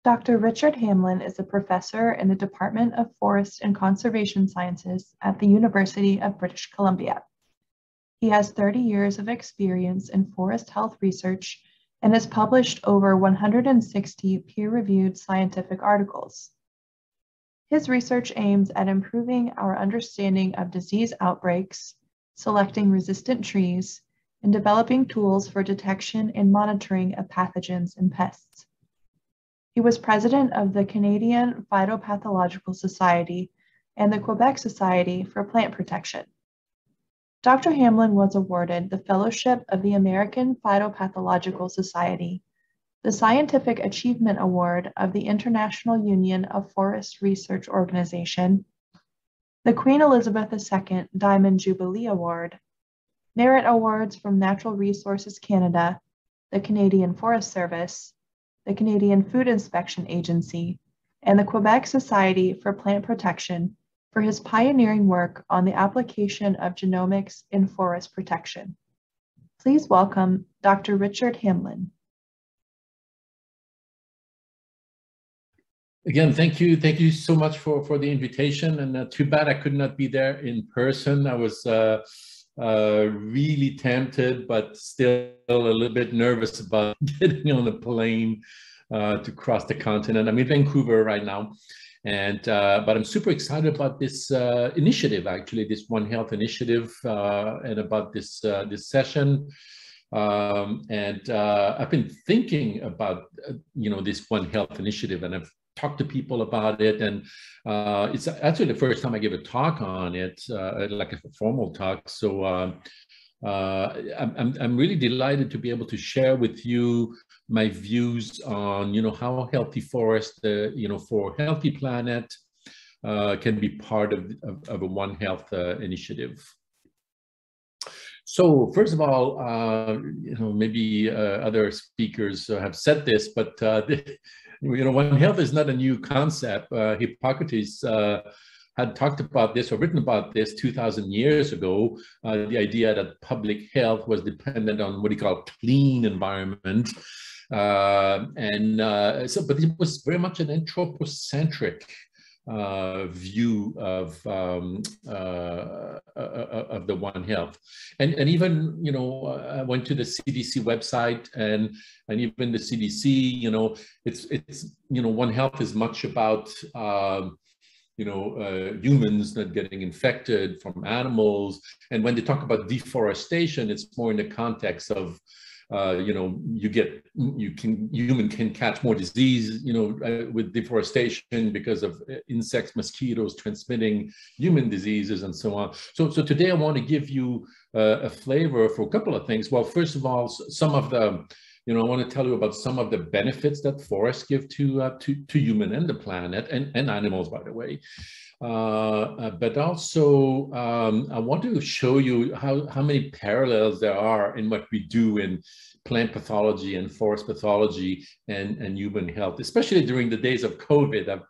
Dr. Richard Hamlin is a professor in the Department of Forest and Conservation Sciences at the University of British Columbia. He has 30 years of experience in forest health research and has published over 160 peer-reviewed scientific articles. His research aims at improving our understanding of disease outbreaks, selecting resistant trees, and developing tools for detection and monitoring of pathogens and pests. He was president of the Canadian Phytopathological Society and the Quebec Society for Plant Protection. Dr. Hamlin was awarded the Fellowship of the American Phytopathological Society, the Scientific Achievement Award of the International Union of Forest Research Organization, the Queen Elizabeth II Diamond Jubilee Award, Merit Awards from Natural Resources Canada, the Canadian Forest Service, the Canadian Food Inspection Agency, and the Quebec Society for Plant Protection for his pioneering work on the application of genomics in forest protection. Please welcome Dr. Richard Hamlin. Again, thank you. Thank you so much for the invitation. And too bad I could not be there in person. I was really tempted, but still a little bit nervous about getting on a plane to cross the continent. I'm in Vancouver right now. And but I'm super excited about this initiative, actually, this One Health initiative, and about this this session. I've been thinking about this One Health initiative, and I've talked to people about it, and it's actually the first time I give a talk on it, like a formal talk. So I'm really delighted to be able to share with you my views on how healthy forest, for a healthy planet, can be part of a One Health initiative. So first of all, maybe other speakers have said this, but One Health is not a new concept. Hippocrates had talked about this or written about this 2,000 years ago, the idea that public health was dependent on what he called clean environment. But it was very much an anthropocentric view of the One Health, and even I went to the CDC website, and even the CDC, it's One Health is much about humans not getting infected from animals, and when they talk about deforestation, it's more in the context of human can catch more disease, with deforestation because of insects, mosquitoes transmitting human diseases and so on. So today I want to give you a flavor for a couple of things. Well, first of all, some of the, I want to tell you about some of the benefits that forests give to human and the planet and animals, by the way. But also, I want to show you how many parallels there are in what we do in plant pathology and forest pathology and human health, especially during the days of COVID.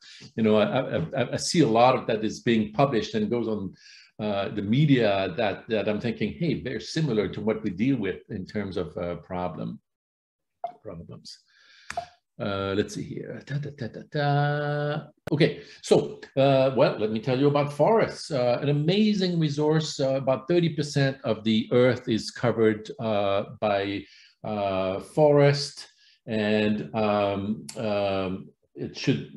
I see a lot of that is being published and goes on the media that I'm thinking, hey, they're similar to what we deal with in terms of problems. Let's see here. Okay, so well, let me tell you about forests. An amazing resource. About 30% of the Earth is covered by forest, and it should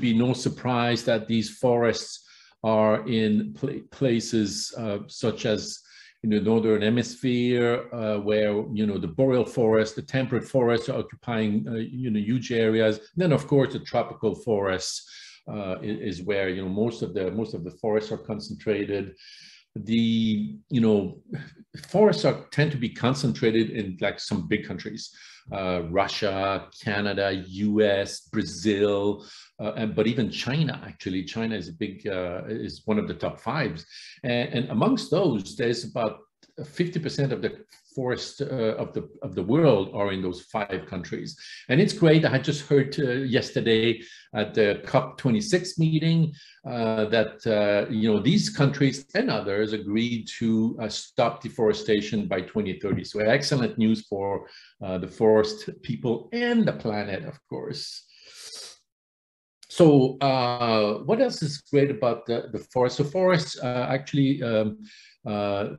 be no surprise that these forests are in places such as in the northern hemisphere, where the boreal forest, the temperate forests are occupying huge areas. And then, of course, the tropical forests is where most of the forests are concentrated. The forests tend to be concentrated in like some big countries, Russia, Canada, US, Brazil, but even China. Actually, China is is one of the top 5, and amongst those, there's about 50% of the forest of the world are in those 5 countries. And it's great. I had just heard yesterday at the COP26 meeting that these countries and others agreed to stop deforestation by 2030. So excellent news for the forest people and the planet, of course. So what else is great about the forest? So forests actually,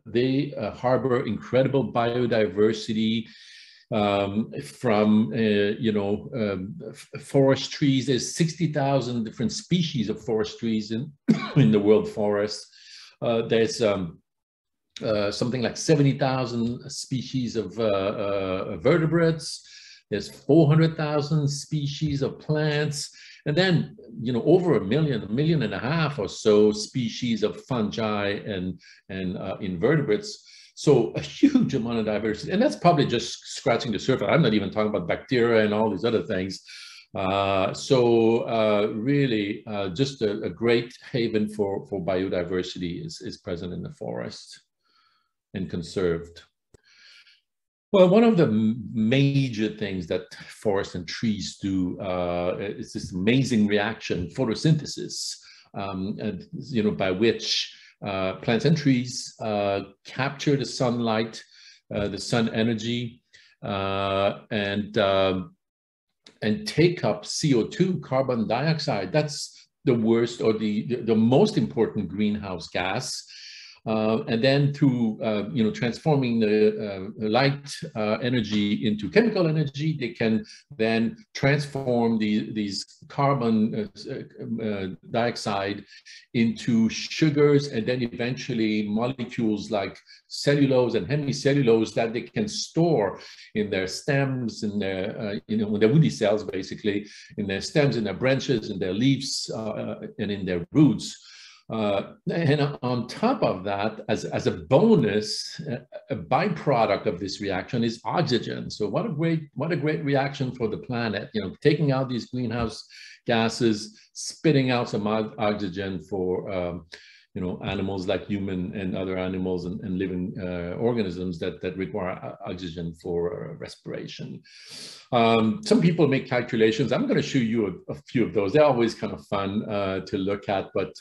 they harbor incredible biodiversity from, forest trees. There's 60,000 different species of forest trees in the world forest. There's something like 70,000 species of vertebrates. There's 400,000 species of plants. And then, over a million and a half or so species of fungi and invertebrates. So a huge amount of diversity. And that's probably just scratching the surface. I'm not even talking about bacteria and all these other things. Really, just a great haven for biodiversity is present in the forest and conserved. Well, one of the major things that forests and trees do is this amazing reaction, photosynthesis, by which plants and trees capture the sunlight, the sun energy, and take up CO2, carbon dioxide. That's the worst or the most important greenhouse gas. And then through transforming the light energy into chemical energy, they can then transform these carbon dioxide into sugars, and then eventually molecules like cellulose and hemicellulose that they can store in their stems, in their in their woody cells, basically in their stems, in their branches, in their leaves, and in their roots. And on top of that, as a bonus, a byproduct of this reaction is oxygen. So what a great reaction for the planet, taking out these greenhouse gases, spitting out some oxygen for animals like human and other animals and living organisms that require oxygen for respiration. Some people make calculations. I'm going to show you a few of those. They're always kind of fun to look at, but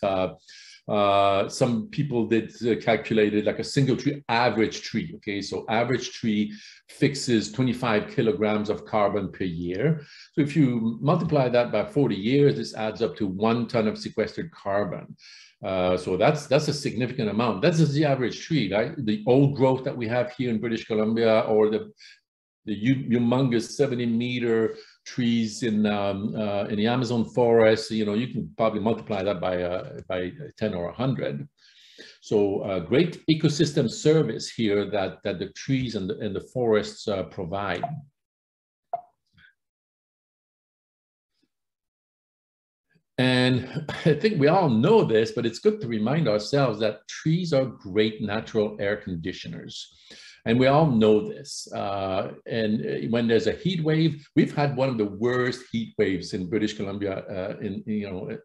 some people did calculated like a single tree, average tree. Okay, so average tree fixes 25 kilograms of carbon per year. So if you multiply that by 40 years, this adds up to 1 ton of sequestered carbon. So that's a significant amount. That's just the average tree, right? The old growth that we have here in British Columbia, or the humongous 70-meter trees in the Amazon forest. You can probably multiply that by 10 or 100. So great ecosystem service here that the trees and the forests provide. And I think we all know this, but it's good to remind ourselves that trees are great natural air conditioners. And we all know this. And when there's a heat wave, we've had one of the worst heat waves in British Columbia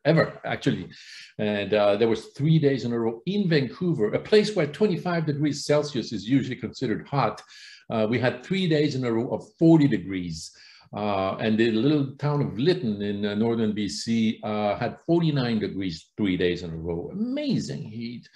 ever, actually. And there was 3 days in a row in Vancouver, a place where 25 degrees Celsius is usually considered hot. We had 3 days in a row of 40 degrees. And the little town of Lytton in northern BC had 49 degrees 3 days in a row. Amazing heat.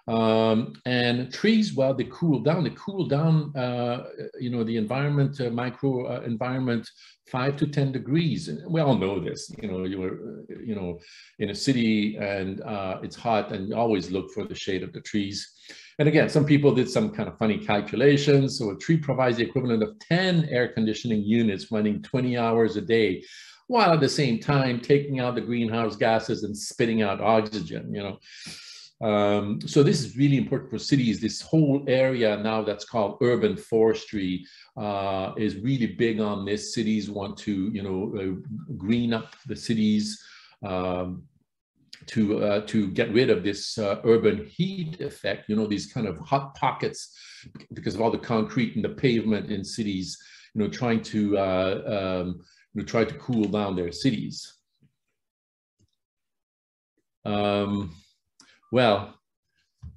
And trees, well, they cool down. They cool down, the environment, micro environment, 5 to 10 degrees. And we all know this. You're in a city and it's hot, and you always look for the shade of the trees. And again, some people did some kind of funny calculations. So a tree provides the equivalent of 10 air conditioning units running 20 hours a day, while at the same time taking out the greenhouse gases and spitting out oxygen, So this is really important for cities. This whole area now that's called urban forestry is really big on this. Cities want to, green up the cities, to get rid of this urban heat effect, these kind of hot pockets because of all the concrete and the pavement in cities, trying to try to cool down their cities. Well,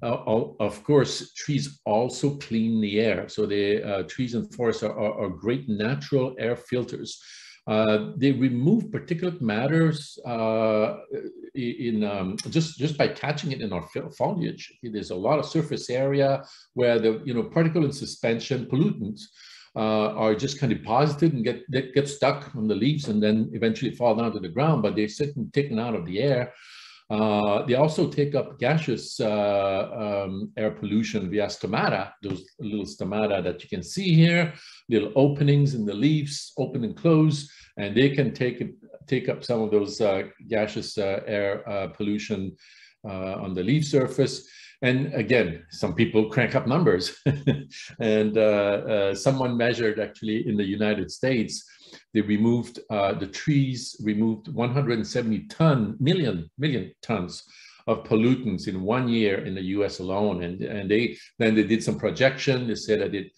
of course, trees also clean the air. So the trees and forests are great natural air filters. They remove particulate matters just by catching it in our foliage. There's a lot of surface area where the particle in suspension, pollutants, are just kind of deposited and get stuck on the leaves and then eventually fall down to the ground, but they're taken out of the air. They also take up gaseous air pollution via stomata, those little stomata that you can see here, little openings in the leaves, open and close, and they can take up some of those gaseous air pollution on the leaf surface. And again, some people crank up numbers. And someone measured actually in the United States, they removed, the trees removed 170 million tons of pollutants in 1 year in the US alone. And then they did some projection. They said that it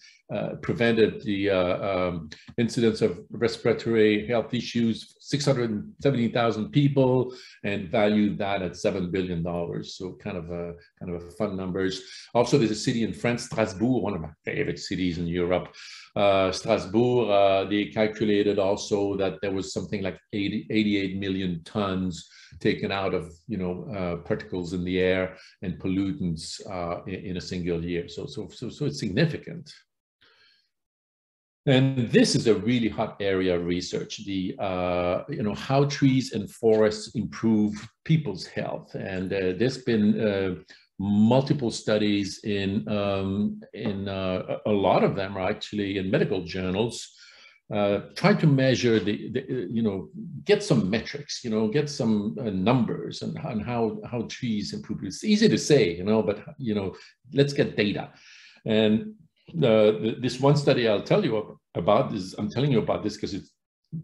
prevented the incidence of respiratory health issues, 670,000 people, and valued that at $7 billion. So kind of a fun numbers. Also, there's a city in France, Strasbourg, one of my favorite cities in Europe. Strasbourg, they calculated also that there was something like 88 million tons taken out of particles in the air and pollutants in a single year. So it's significant. And this is a really hot area of research, the how trees and forests improve people's health. And there's been multiple studies in a lot of them are actually in medical journals, trying to measure get some metrics, get some numbers on how trees improve. It's easy to say, but let's get data. And this one study I'll tell you about is, I'm telling you about this because it's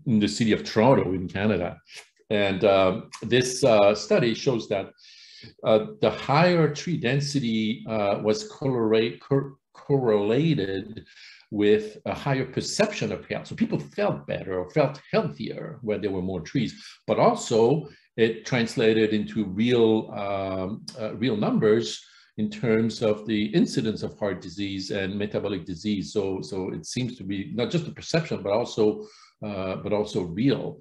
in the city of Toronto in Canada. And this study shows that the higher tree density was correlated with a higher perception of health. So people felt better or felt healthier where there were more trees, but also it translated into real numbers in terms of the incidence of heart disease and metabolic disease. So it seems to be not just a perception, but also real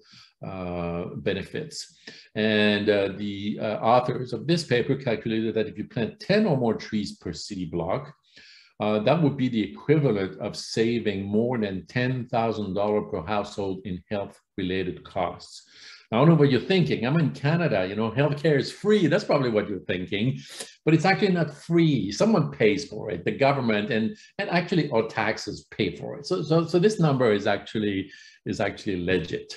benefits. And the authors of this paper calculated that if you plant 10 or more trees per city block, that would be the equivalent of saving more than $10,000 per household in health-related costs. I don't know what you're thinking. I'm in Canada, healthcare is free. That's probably what you're thinking, but it's actually not free. Someone pays for it, the government, and actually our taxes pay for it. So this number is actually legit.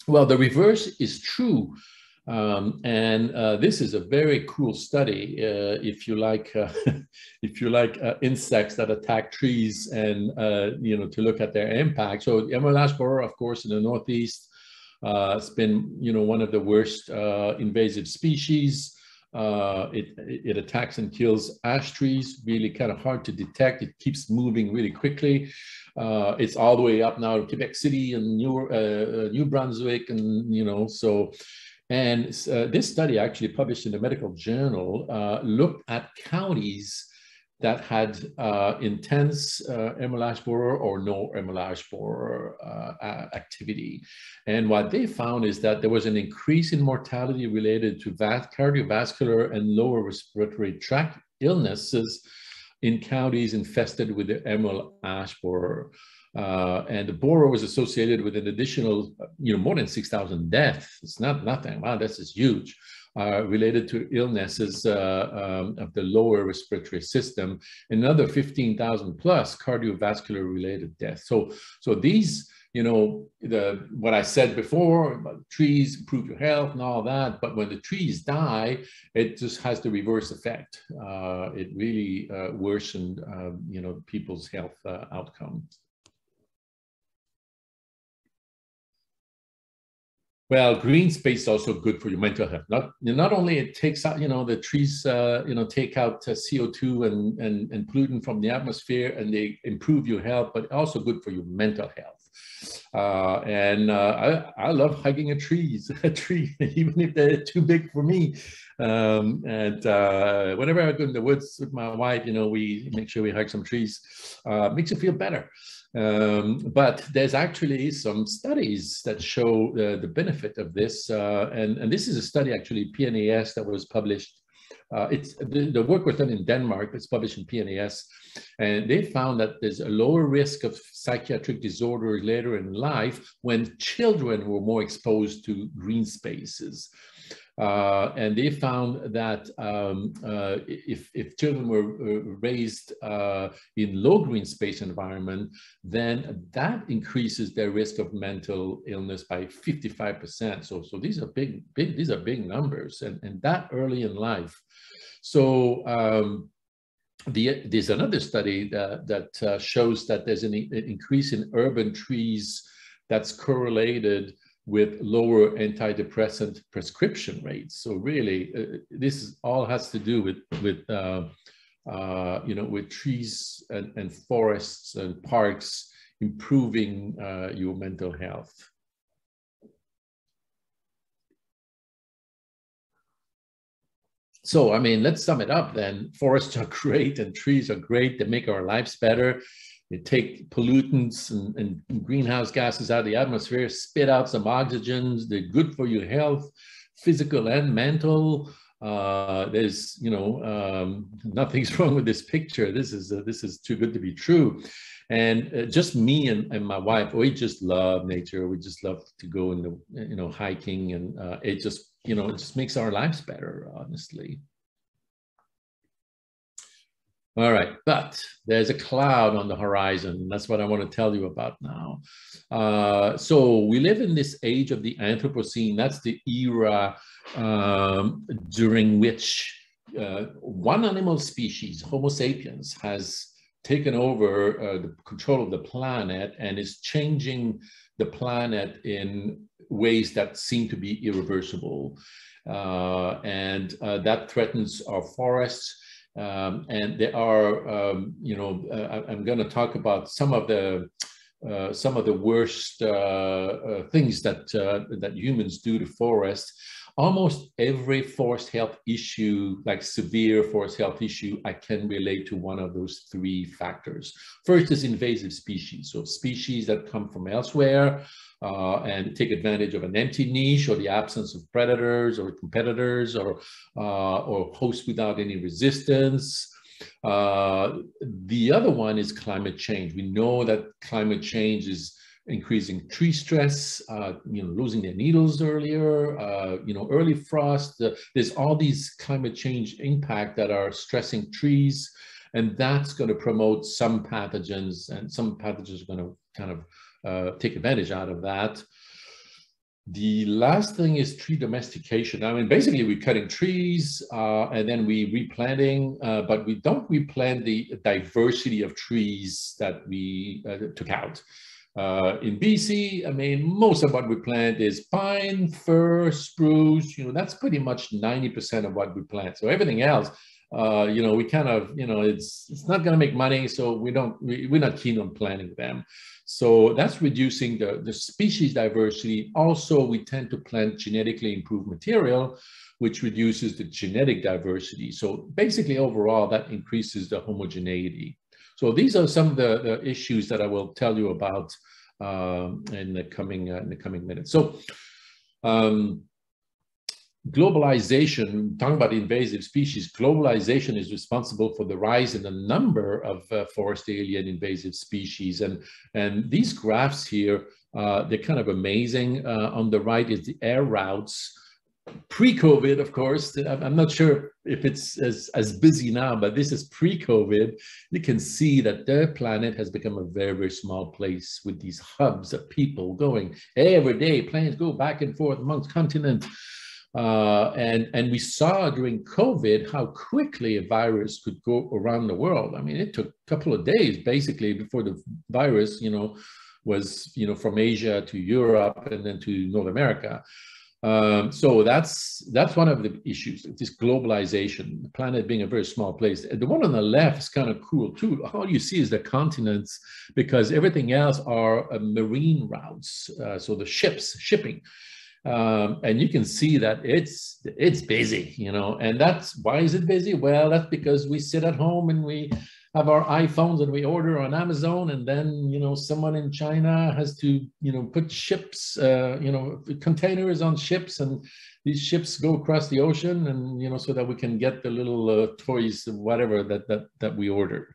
Well, the reverse is true. This is a very cool study if you like insects that attack trees and to look at their impact. So emerald ash borer, of course, in the Northeast, it's been one of the worst invasive species. It attacks and kills ash trees, really kind of hard to detect. It keeps moving really quickly. It's all the way up now to Quebec City and New Brunswick, and so. And this study, actually published in the medical journal, looked at counties that had intense emerald ash borer or no emerald ash borer activity. And what they found is that there was an increase in mortality related to cardiovascular and lower respiratory tract illnesses in counties infested with the emerald ash borer. And the borer was associated with an additional, more than 6,000 deaths. It's not nothing. Wow, this is huge. Related to illnesses of the lower respiratory system, another 15,000 plus cardiovascular related deaths. So these, what I said before about trees improve your health and all that, but when the trees die, it just has the reverse effect. It really worsened, people's health outcomes. Well, green space is also good for your mental health. Not only it takes out, the trees, take out CO2 and pollutant from the atmosphere, and they improve your health, but also good for your mental health. I love hugging a tree, even if they're too big for me. Whenever I go in the woods with my wife, you know, we make sure we hug some trees. Makes you feel better. But there's actually some studies that show the benefit of this. And this is a study, actually, PNAS, that was published. The work was done in Denmark. It's published in PNAS. And they found that there's a lower risk of psychiatric disorder later in life when children were more exposed to green spaces. And they found that if children were raised in low green space environment, then that increases their risk of mental illness by 55%. So these are big numbers, and that early in life. So there's another study that shows that there's an increase in urban trees that's correlated with lower antidepressant prescription rates. So really, this all has to do with you know, with trees and forests and parks improving your mental health. So, I mean, let's sum it up then. Forests are great and trees are great. They make our lives better. They take pollutants and greenhouse gases out of the atmosphere, spit out some oxygens. They're good for your health, physical and mental. There's, you know, nothing's wrong with this picture. This is too good to be true. And just me and my wife, we just love nature. We just love to go in the, you know, hiking, and it just, you know, it just makes our lives better, honestly. All right, but there's a cloud on the horizon. That's what I want to tell you about now. So we live in this age of the Anthropocene. That's the era during which one animal species, Homo sapiens, has taken over the control of the planet and is changing the planet in ways that seem to be irreversible. And that threatens our forests. And there are, you know, I'm going to talk about some of the worst things that humans do to forests. Almost every forest health issue, like severe forest health issue, I can relate to one of those three factors. First is invasive species, so species that come from elsewhere and take advantage of an empty niche or the absence of predators or competitors or hosts without any resistance. The other one is climate change. We know that climate change is increasing tree stress, you know, losing their needles earlier, you know, early frost. There's all these climate change impact that are stressing trees, and that's going to promote some pathogens, and some pathogens are going to kind of take advantage out of that. The last thing is tree domestication. I mean, basically we're cutting trees and then we replanting, but we don't replant the diversity of trees that we took out. In BC, I mean, most of what we plant is pine, fir, spruce, you know, that's pretty much 90% of what we plant. So everything else, you know, we kind of, you know, it's not going to make money, so we're not keen on planting them. So that's reducing the species diversity. Also, we tend to plant genetically improved material, which reduces the genetic diversity. So basically, overall, that increases the homogeneity. So these are some of the issues that I will tell you about in the coming minutes. So globalization, talking about invasive species, globalization is responsible for the rise in the number of forest alien invasive species. And these graphs here, they're kind of amazing. On the right is the air routes. Pre-COVID, of course, I'm not sure if it's as busy now, but this is pre-COVID. You can see that their planet has become a very, very small place with these hubs of people going every day. Planes go back and forth amongst continents. And we saw during COVID how quickly a virus could go around the world. I mean, it took a couple of days, basically, before the virus, you know, was, you know, from Asia to Europe and then to North America. So that's one of the issues, this globalization, the planet being a very small place. The one on the left is kind of cool too. All you see is the continents, because everything else are marine routes. So the shipping. And you can see that it's busy, you know, and that's why is it busy? Well, that's because we sit at home and we have our iPhones and we order on Amazon, and then, you know, someone in China has to, you know, put ships, you know, containers on ships, and these ships go across the ocean, and, you know, so that we can get the little toys, whatever that we ordered.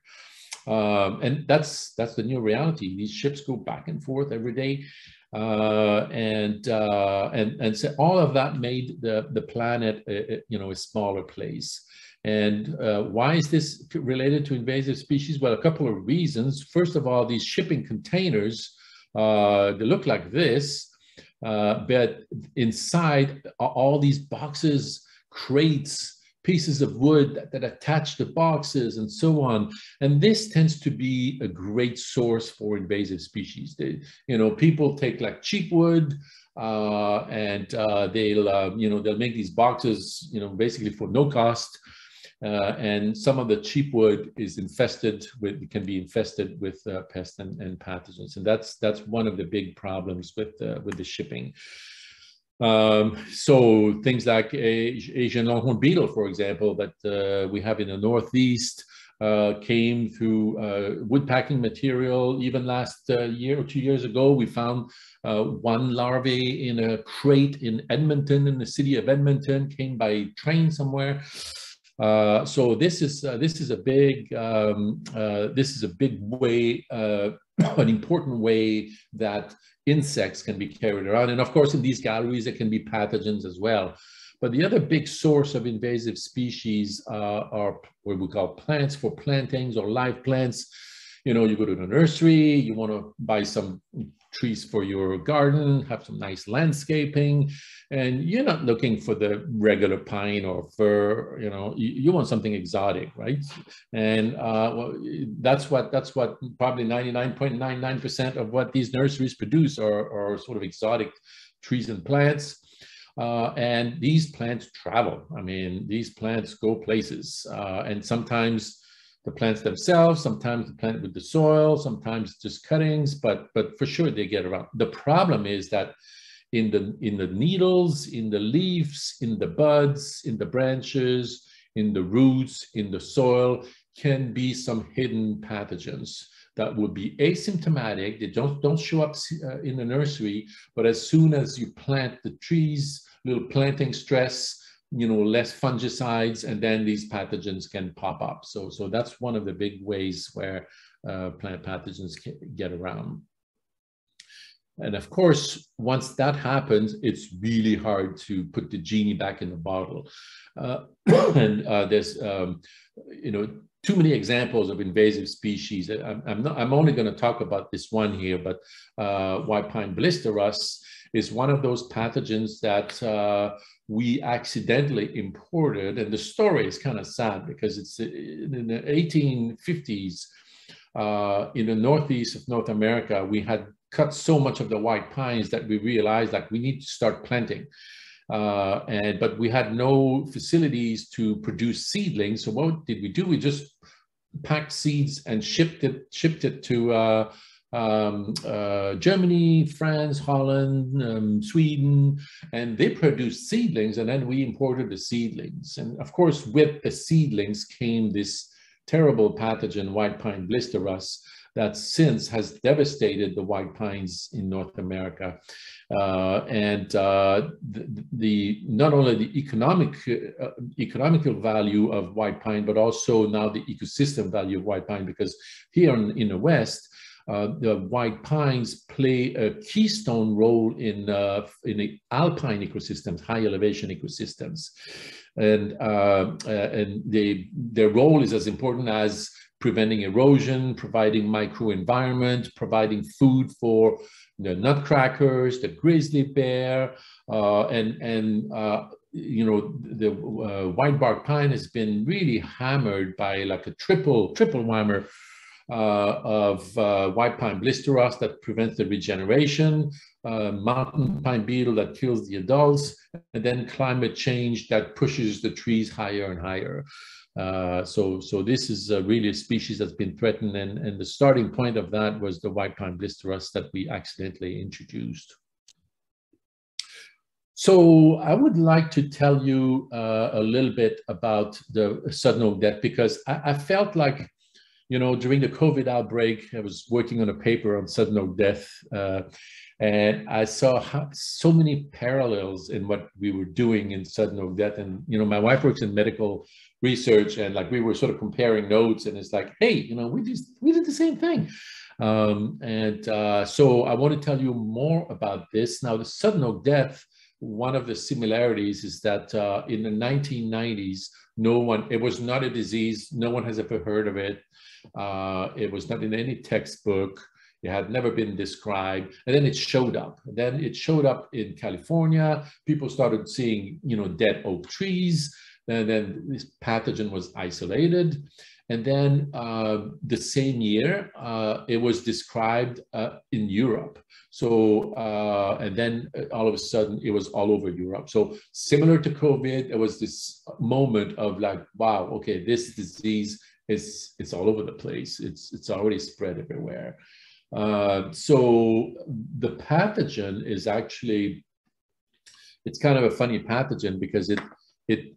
And that's the new reality. These ships go back and forth every day. And so all of that made the planet, you know, a smaller place. And why is this related to invasive species? Well, a couple of reasons. First of all, these shipping containers, they look like this, but inside all these boxes, crates, pieces of wood that attach the boxes and so on. And this tends to be a great source for invasive species. You know, people take like cheap wood, and they'll, you know, they'll make these boxes, you know, basically for no cost. And some of the cheap wood is infested with, can be infested with pests and pathogens. And that's one of the big problems with the shipping. So things like Asian longhorn beetle, for example, that we have in the Northeast, came through wood packing material. Even last year or 2 years ago, we found one larvae in a crate in Edmonton, in the city of Edmonton, came by train somewhere. So this is a big way, an important way that insects can be carried around. And of course, in these galleries, there can be pathogens as well. But the other big source of invasive species are what we call plants for plantings or live plants. You know, you go to the nursery, you want to buy some trees for your garden, have some nice landscaping, and you're not looking for the regular pine or fir. You know, you want something exotic, right? And well, that's what probably 99.99% of what these nurseries produce are sort of exotic trees and plants. And these plants travel. I mean, these plants go places, and sometimes the plants themselves, sometimes the plant with the soil, sometimes just cuttings, but for sure they get around. The problem is that in the needles, in the leaves, in the buds, in the branches, in the roots, in the soil, can be some hidden pathogens that would be asymptomatic. They don't show up in the nursery, but as soon as you plant the trees, little planting stress, you know, less fungicides, and then these pathogens can pop up. So that's one of the big ways where plant pathogens can get around. And of course, once that happens, it's really hard to put the genie back in the bottle. And there's, you know, too many examples of invasive species. I'm only going to talk about this one here, but white pine Blisterus is one of those pathogens that we accidentally imported. And the story is kind of sad because it's in the 1850s in the Northeast of North America, we had cut so much of the white pines that we realized like we need to start planting. But we had no facilities to produce seedlings. So what did we do? We just packed seeds and shipped it to Germany, France, Holland, Sweden, and they produced seedlings, and then we imported the seedlings. And of course, with the seedlings came this terrible pathogen, white pine Blisterus, that since has devastated the white pines in North America. And not only the economical value of white pine, but also now the ecosystem value of white pine, because here in the West, the white pines play a keystone role in the alpine ecosystems, high elevation ecosystems. And their role is as important as preventing erosion, providing microenvironment, providing food for the nutcrackers, the grizzly bear, you know, the white bark pine has been really hammered by like a triple whammer of white pine blisterus that prevents the regeneration, mountain pine beetle that kills the adults, and then climate change that pushes the trees higher and higher. So this is really a species that's been threatened, and the starting point of that was the white pine blisterus that we accidentally introduced. So I would like to tell you a little bit about the sudden oak death, because I felt like, you know, during the COVID outbreak, I was working on a paper on sudden oak death, and I saw so many parallels in what we were doing in sudden oak death. And, you know, my wife works in medical research, and like we were sort of comparing notes, and it's like, hey, you know, we did the same thing. So I want to tell you more about this. Now, the sudden oak death, one of the similarities is that in the 1990s, it was not a disease. No one has ever heard of it. It was not in any textbook. It had never been described. And then it showed up. Then it showed up in California. People started seeing, you know, dead oak trees. And then this pathogen was isolated. And then the same year, it was described in Europe. So, and then all of a sudden, it was all over Europe. So similar to COVID, it was this moment of like, wow, okay, this disease it's all over the place. It's already spread everywhere. So the pathogen is actually, it's kind of a funny pathogen because it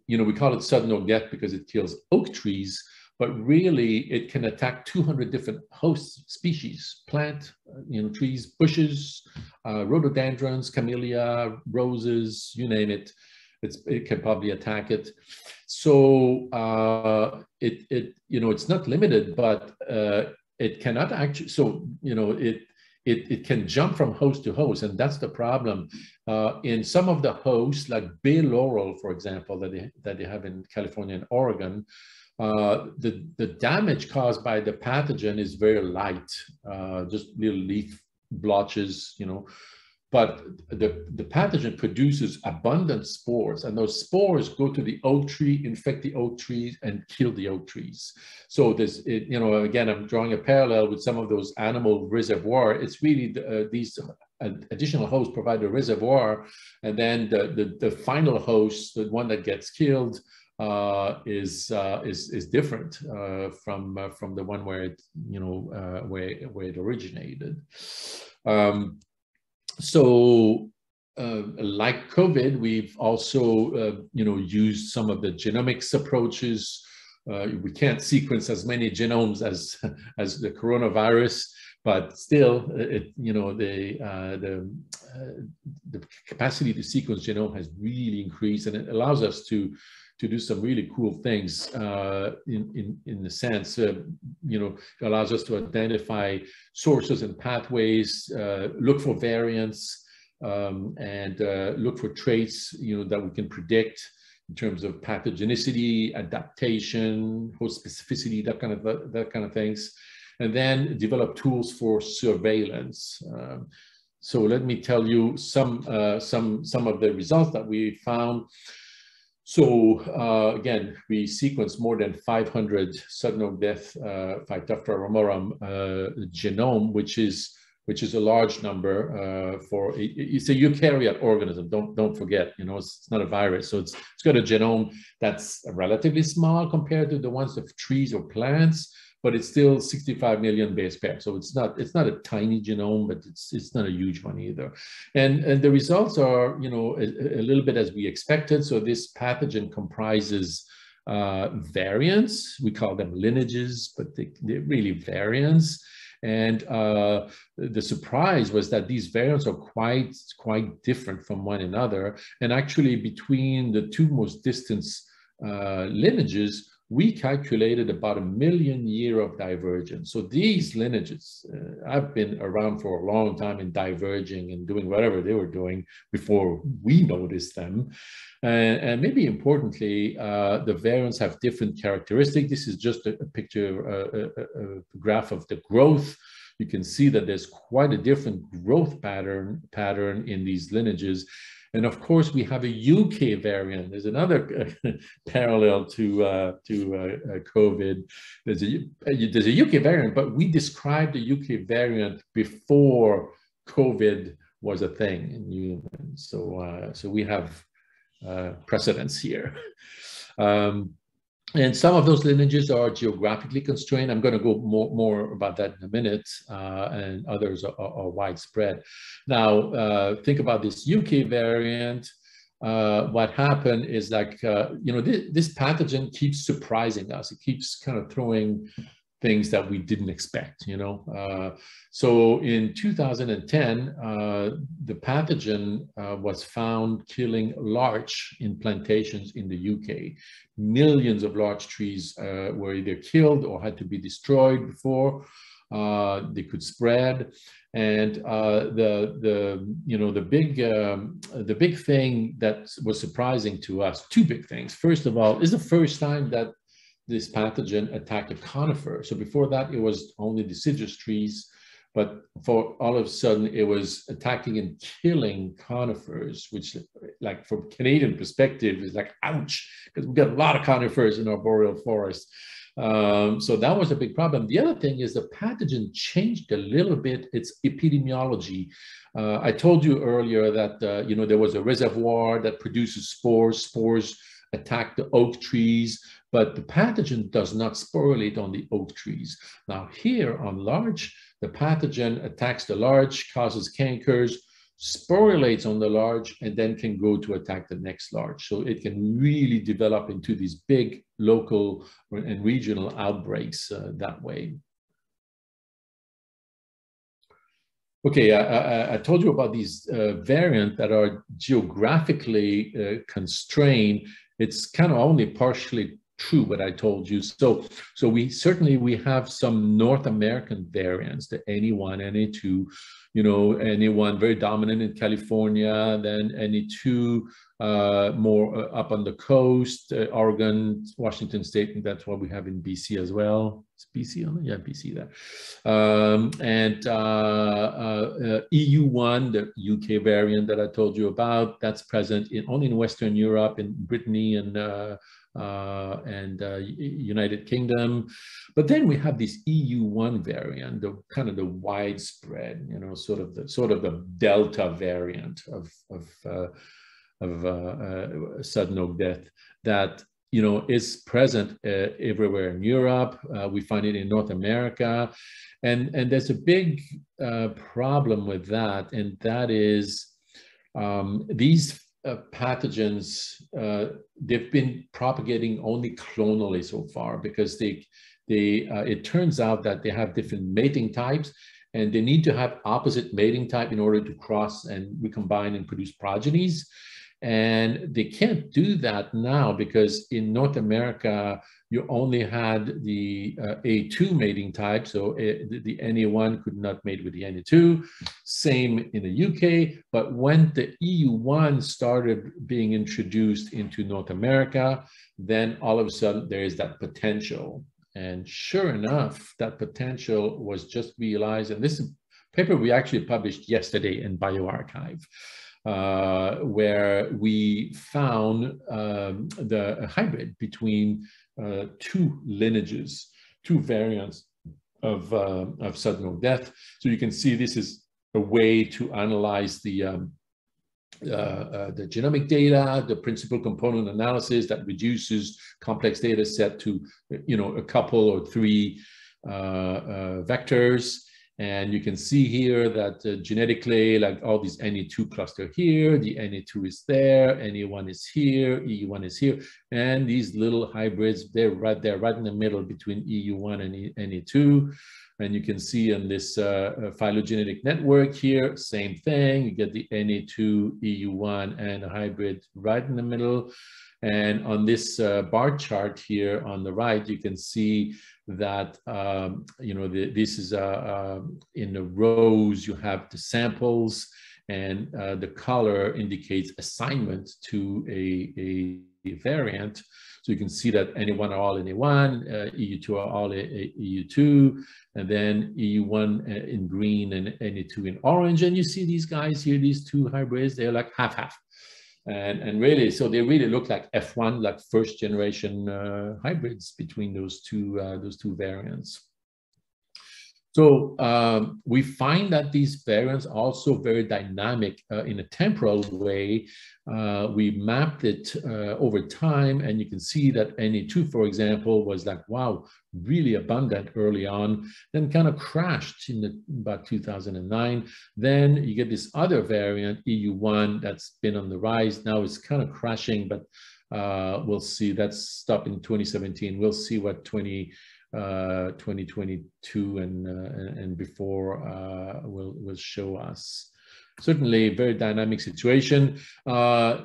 you know, we call it sudden oak death because it kills oak trees, but really it can attack 200 different host species, plant, you know, trees, bushes, rhododendrons, camellia, roses, you name it. It can probably attack it. So you know, it's not limited, but it cannot actually, so, you know, it can jump from host to host, and that's the problem. In some of the hosts, like bay laurel, for example, that they have in California and Oregon, the damage caused by the pathogen is very light, just little leaf blotches, you know. But the pathogen produces abundant spores, and those spores go to the oak tree, infect the oak trees, and kill the oak trees. So there's, you know, again, I'm drawing a parallel with some of those animal reservoir. It's really these additional hosts provide a reservoir, and then the final host, the one that gets killed, is different from the one where it, you know, where it originated. So like COVID, we've also, you know, used some of the genomics approaches. We can't sequence as many genomes as the coronavirus, but still, you know, the capacity to sequence genome has really increased, and it allows us to do some really cool things in the sense, you know, it allows us to identify sources and pathways, look for variants, and look for traits, you know, that we can predict in terms of pathogenicity, adaptation, host specificity, that kind of things, and then develop tools for surveillance. So let me tell you some of the results that we found. So again, we sequenced more than 500 sudden oak death Phytophthora ramorum genome, which is a large number for it's a eukaryote organism. Don't forget, you know, it's not a virus, so it's got a genome that's relatively small compared to the ones of trees or plants, but it's still 65 million base pairs. So it's not a tiny genome, but it's not a huge one either. And the results are, you know, a little bit as we expected. So this pathogen comprises variants. We call them lineages, but they're really variants. And the surprise was that these variants are quite different from one another. And actually, between the two most distant lineages, we calculated about 1 million years of divergence. So these lineages have been around for a long time and diverging and doing whatever they were doing before we noticed them. And maybe importantly, the variants have different characteristics. This is just a picture, a graph of the growth. You can see that there's quite a different growth pattern in these lineages. And of course, we have a UK variant. There's another parallel to COVID. There's a UK variant, but we described the UK variant before COVID was a thing in humans. So we have precedence here. And some of those lineages are geographically constrained. I'm going to go more about that in a minute, and others are widespread. Now, think about this UK variant. What happened is like, this pathogen keeps surprising us. It keeps kind of throwing things that we didn't expect, So in 2010, the pathogen was found killing larch in plantations in the UK. Millions of larch trees were either killed or had to be destroyed before they could spread. And the big thing that was surprising to us, two big things. First of all, is the first time that this pathogen attacked a conifer. So before that, it was only deciduous trees, but for all of a sudden, it was attacking and killing conifers, which, like from Canadian perspective, is like, ouch, because we've got a lot of conifers in our boreal forest. So that was a big problem. The other thing is the pathogen changed a little bit its epidemiology. I told you earlier that, there was a reservoir that produces spores. Spores attack the oak trees, but the pathogen does not sporulate on the oak trees. Now here on larch, the pathogen attacks the larch, causes cankers, sporulates on the larch, and then can go to attack the next larch. So it can really develop into these big local and regional outbreaks that way. Okay, I told you about these variants that are geographically constrained. It's kind of only partially true what I told you. So we have some North American variants, the NE1, NE2, NE1 very dominant in California, then NE2 more up on the coast, Oregon, Washington State, and that's what we have in BC as well. It's BC on it? Yeah, BC there. And EU1, the UK variant that I told you about, that's present only in Western Europe, in Brittany and United Kingdom. But then we have this EU1 variant, the kind of the widespread, sort of the Delta variant of sudden oak death that is present everywhere in Europe. We find it in North America, and there's a big problem with that, and that is these pathogens, they've been propagating only clonally so far, because it turns out that they have different mating types, and they need to have opposite mating type in order to cross and recombine and produce progenies. And they can't do that now because in North America, you only had the A2 mating type. So the NE1 could not mate with the NE2. Same in the UK. But when the EU1 started being introduced into North America, then all of a sudden there is that potential. And sure enough, that potential was just realized. And this paper we actually published yesterday in bioRxiv. Where we found the hybrid between two lineages, two variants of sudden oak death. So you can see this is a way to analyze the genomic data, the principal component analysis that reduces complex data set to a couple or three vectors. And you can see here that genetically, like all these NE2 cluster here, the NE2 is there, NE1 is here, EU1 is here, and these little hybrids, they're right there, right in the middle between EU1 and NE2. And you can see in this phylogenetic network here, same thing. You get the NE2, EU1, and a hybrid right in the middle. And on this bar chart here on the right, you can see that, this is in the rows, you have the samples, and the color indicates assignment to a variant. So you can see that NA1 are all NA1, EU2 are all EU2, and then EU1 in green and NA2 in orange. And you see these guys here, these two hybrids, they're like half-half. And really, so they really look like F1, like first generation hybrids between those two variants. So we find that these variants are also very dynamic in a temporal way. We mapped it over time, and you can see that NA2, for example, was like, wow, really abundant early on, then kind of crashed in about 2009. Then you get this other variant, EU1, that's been on the rise. Now it's kind of crashing, but we'll see. That's stopped in 2017. We'll see what 2022 and before will show us. Certainly a very dynamic situation.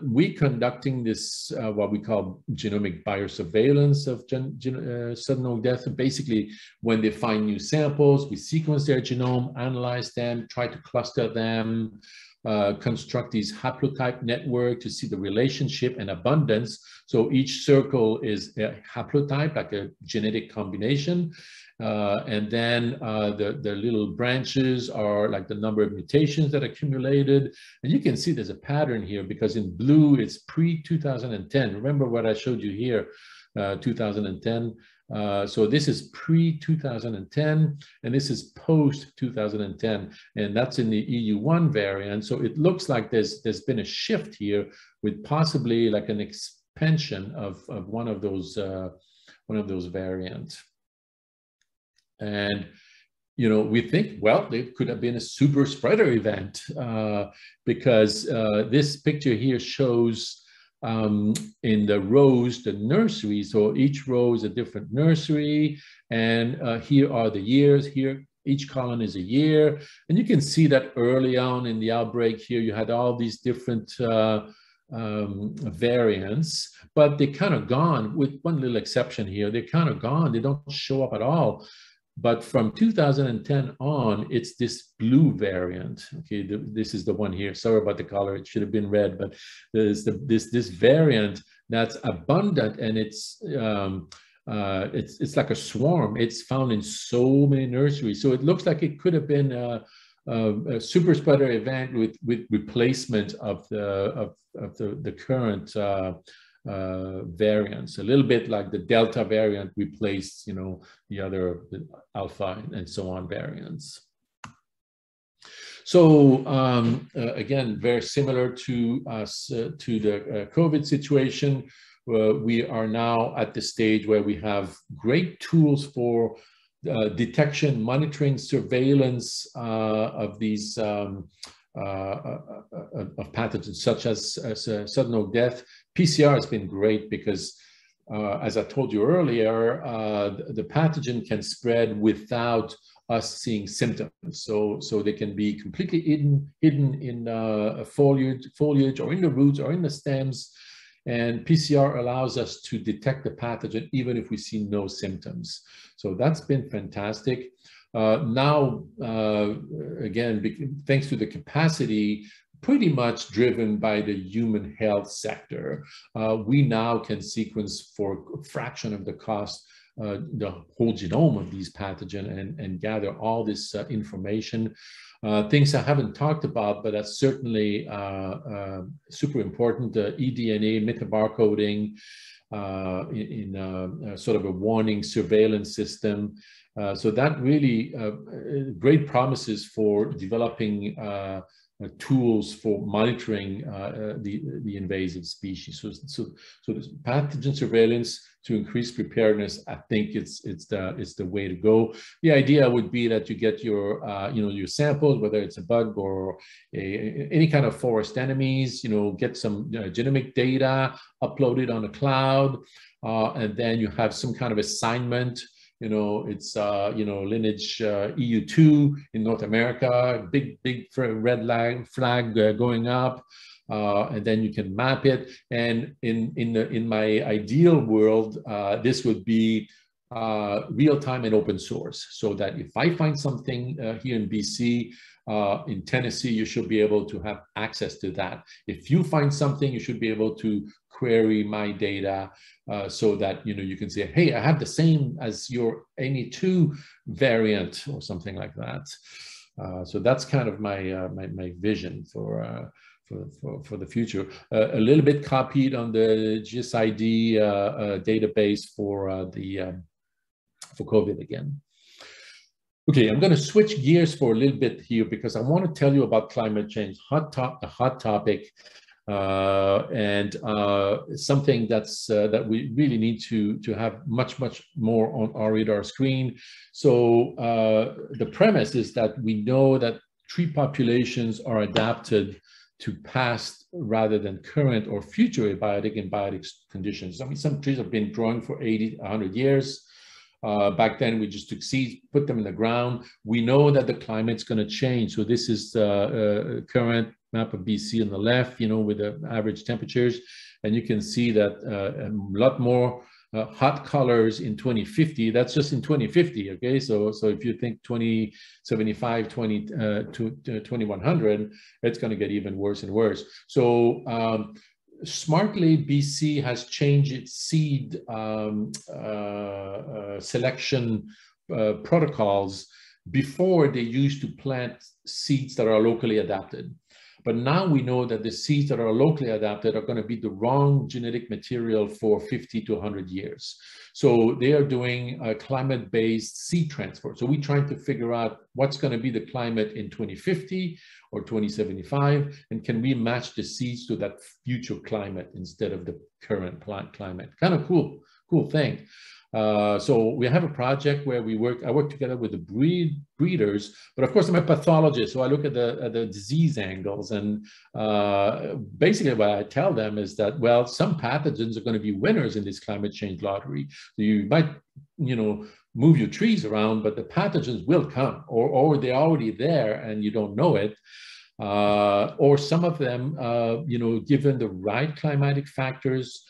We conducting this, what we call genomic biosurveillance of sudden oak death. Basically, when they find new samples, we sequence their genome, analyze them, try to cluster them, construct these haplotype network to see the relationship and abundance. So each circle is a haplotype, like a genetic combination. And then the little branches are like the number of mutations that accumulated. And you can see there's a pattern here, because in blue, it's pre-2010. Remember what I showed you here, 2010. So this is pre-2010, and this is post-2010, and that's in the EU1 variant. So it looks like there's been a shift here with possibly like an expansion of one of those variants. And you know, we think, well, it could have been a super spreader event, because this picture here shows in the rows, the nursery. So each row is a different nursery, and here are the years. Here, each column is a year, and you can see that early on in the outbreak here, you had all these different variants, but they kind of gone, with one little exception here. They're kind of gone. They don't show up at all. But from 2010 on, it's this blue variant. Okay, this is the one here. Sorry about the color; it should have been red. But there's this variant that's abundant, and it's like a swarm. It's found in so many nurseries. So it looks like it could have been a super spreader event with replacement of the current variants, a little bit like the Delta variant replaced, you know, the Alpha and so on variants. So again, very similar to the COVID situation, we are now at the stage where we have great tools for detection, monitoring, surveillance of these of pathogens such as sudden oak death. PCR has been great because, as I told you earlier, the pathogen can spread without us seeing symptoms. So they can be completely hidden in foliage or in the roots or in the stems. And PCR allows us to detect the pathogen even if we see no symptoms. So that's been fantastic. Now, again, thanks to the capacity, pretty much driven by the human health sector, we now can sequence for a fraction of the cost the whole genome of these pathogens and gather all this information. Things I haven't talked about, but that's certainly super important, eDNA, metabarcoding in sort of a warning surveillance system. So that really great promises for developing tools for monitoring the invasive species. So this pathogen surveillance to increase preparedness, I think it's the way to go. The idea would be that you get your your samples, whether it's a bug or any kind of forest enemies, get some genomic data uploaded on the cloud, and then you have some kind of assignment. It's lineage EU2 in North America, big red flag going up, and then you can map it. And in my ideal world, this would be real-time and open source, so that if I find something here in BC, in Tennessee, you should be able to have access to that. If you find something, you should be able to query my data so that you can say, hey, I have the same as your NE2 variant or something like that. So that's kind of my my vision for the future. A little bit copied on the GSID database for COVID again. Okay, I'm going to switch gears for a little bit here because I want to tell you about climate change, a hot topic, and something that's that we really need to have much more on our radar screen. So the premise is that we know that tree populations are adapted to past rather than current or future abiotic and biotic conditions. I mean, some trees have been growing for 80, 100 years. Back then, we just took seeds, put them in the ground. We know that the climate's going to change. So this is the current map of BC on the left, with the average temperatures. And you can see that a lot more hot colors in 2050. That's just in 2050, okay? So if you think 2075, 2100, it's going to get even worse and worse. So smartly, BC has changed its seed selection protocols. Before, they used to plant seeds that are locally adapted. But now we know that the seeds that are locally adapted are going to be the wrong genetic material for 50 to 100 years. So they are doing a climate-based seed transfer. So we're trying to figure out what's going to be the climate in 2050 or 2075, and can we match the seeds to that future climate instead of the current climate? Kind of cool thing. So we have a project where I work together with the breeders, but of course I'm a pathologist, so I look at the disease angles, and basically what I tell them is that, well, some pathogens are going to be winners in this climate change lottery. So you might, move your trees around, but the pathogens will come, or they're already there and you don't know it. Or some of them, given the right climatic factors,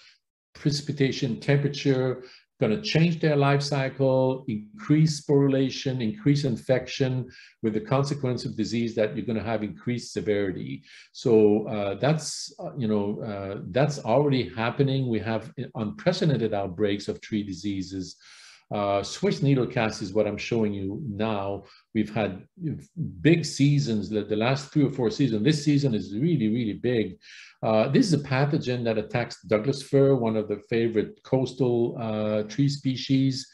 precipitation, temperature, going to change their life cycle, increase sporulation, increase infection, with the consequence of disease that you're going to have increased severity. So that's already happening. We have unprecedented outbreaks of tree diseases. Swiss needle cast is what I'm showing you now. We've had big seasons, the last 3 or 4 seasons. This season is really big. This is a pathogen that attacks Douglas fir, one of the favorite coastal tree species.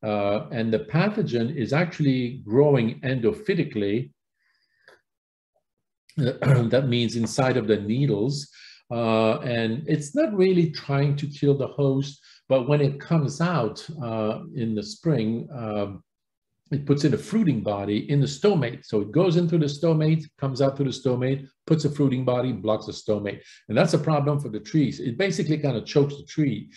And the pathogen is actually growing endophytically. That means inside of the needles. And it's not really trying to kill the host, but when it comes out in the spring, it puts in a fruiting body in the stomate. So it goes into the stomate, comes out through the stomate, puts a fruiting body, blocks the stomate. And that's a problem for the trees. It basically kind of chokes the tree,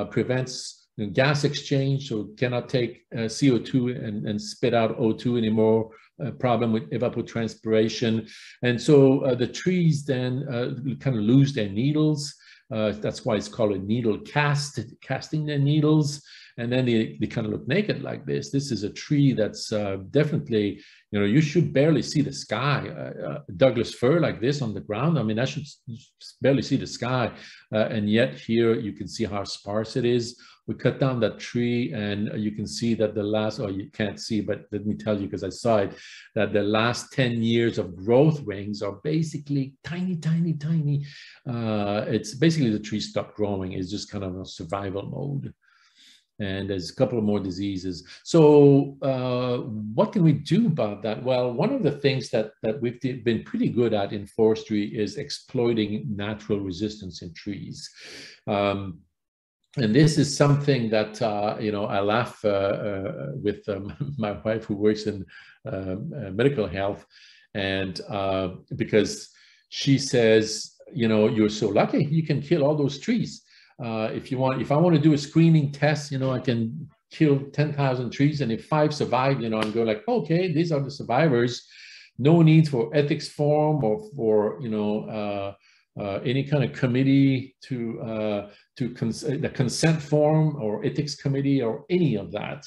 prevents gas exchange, so it cannot take CO2 and spit out O2 anymore. Problem with evapotranspiration. And so the trees then kind of lose their needles. That's why it's called a needle cast, casting their needles. And then they kind of look naked like this. This is a tree that's definitely, you should barely see the sky. Douglas fir like this on the ground, I mean, I should barely see the sky. And yet here you can see how sparse it is. We cut down that tree and you can see that you can't see, but let me tell you, because I saw it, that the last 10 years of growth rings are basically tiny. It's basically the tree stopped growing. It's just kind of a survival mode. And there's a couple of more diseases. So what can we do about that? Well, one of the things that we've been pretty good at in forestry is exploiting natural resistance in trees. And this is something that, I laugh with my wife, who works in medical health, and because she says, you're so lucky, you can kill all those trees. If I want to do a screening test, I can kill 10,000 trees, and if 5 survive, I'm going like, okay, these are the survivors. No need for ethics forum or for, any kind of committee to the consent form or ethics committee or any of that.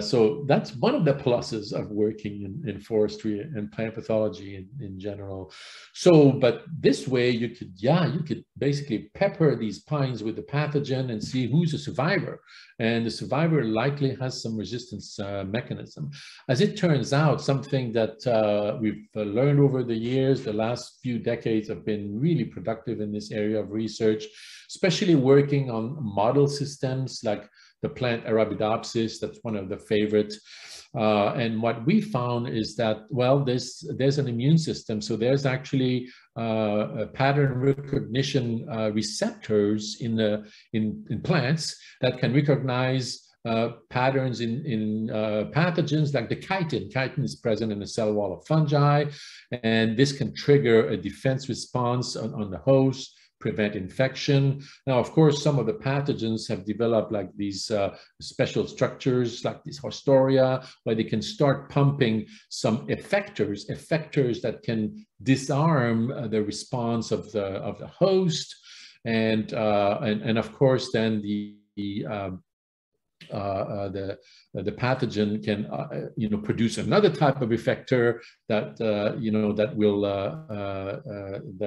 So that's one of the pluses of working in forestry and plant pathology in general. So, but this way you could basically pepper these pines with the pathogen and see who's a survivor. And the survivor likely has some resistance mechanism. As it turns out, something that we've learned over the years, the last few decades have been really productive in this area of research, especially working on model systems like the plant Arabidopsis. That's one of the favorites. And what we found is that, well, there's an immune system. So there's actually pattern recognition receptors in plants that can recognize patterns in pathogens like the chitin. Chitin is present in the cell wall of fungi, and this can trigger a defense response on the host, prevent infection. Now, of course, some of the pathogens have developed like these special structures, like this Hostoria, where they can start pumping some effectors that can disarm the response of the host, and of course, then the pathogen can produce another type of effector that that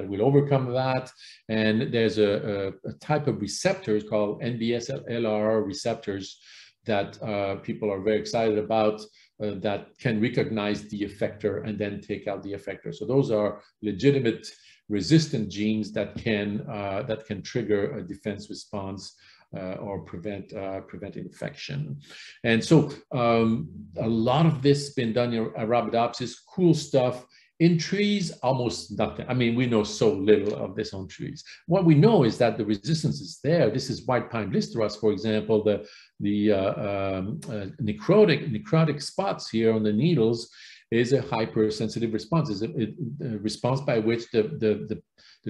will overcome that. And there's a type of receptors called NBS-LR receptors that people are very excited about, that can recognize the effector and then take out the effector. So those are legitimate resistant genes that can trigger a defense response or prevent infection. And so a lot of this has been done in Arabidopsis, cool stuff. In trees, almost nothing. I mean, we know so little of this on trees. What we know is that the resistance is there. This is white pine blisterus, for example. The necrotic spots here on the needles is a hypersensitive response. It's a response by which the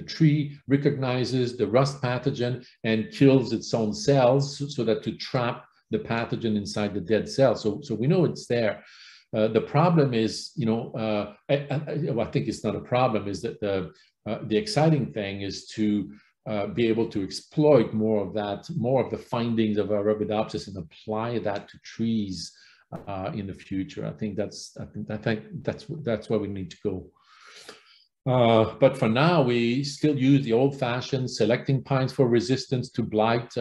tree recognizes the rust pathogen and kills its own cells so that to trap the pathogen inside the dead cell. So we know it's there. The problem is, I think it's not a problem, is that the exciting thing is to be able to exploit more of the findings of Arabidopsis and apply that to trees in the future. I think that's where we need to go. But for now, we still use the old-fashioned selecting pines for resistance to blight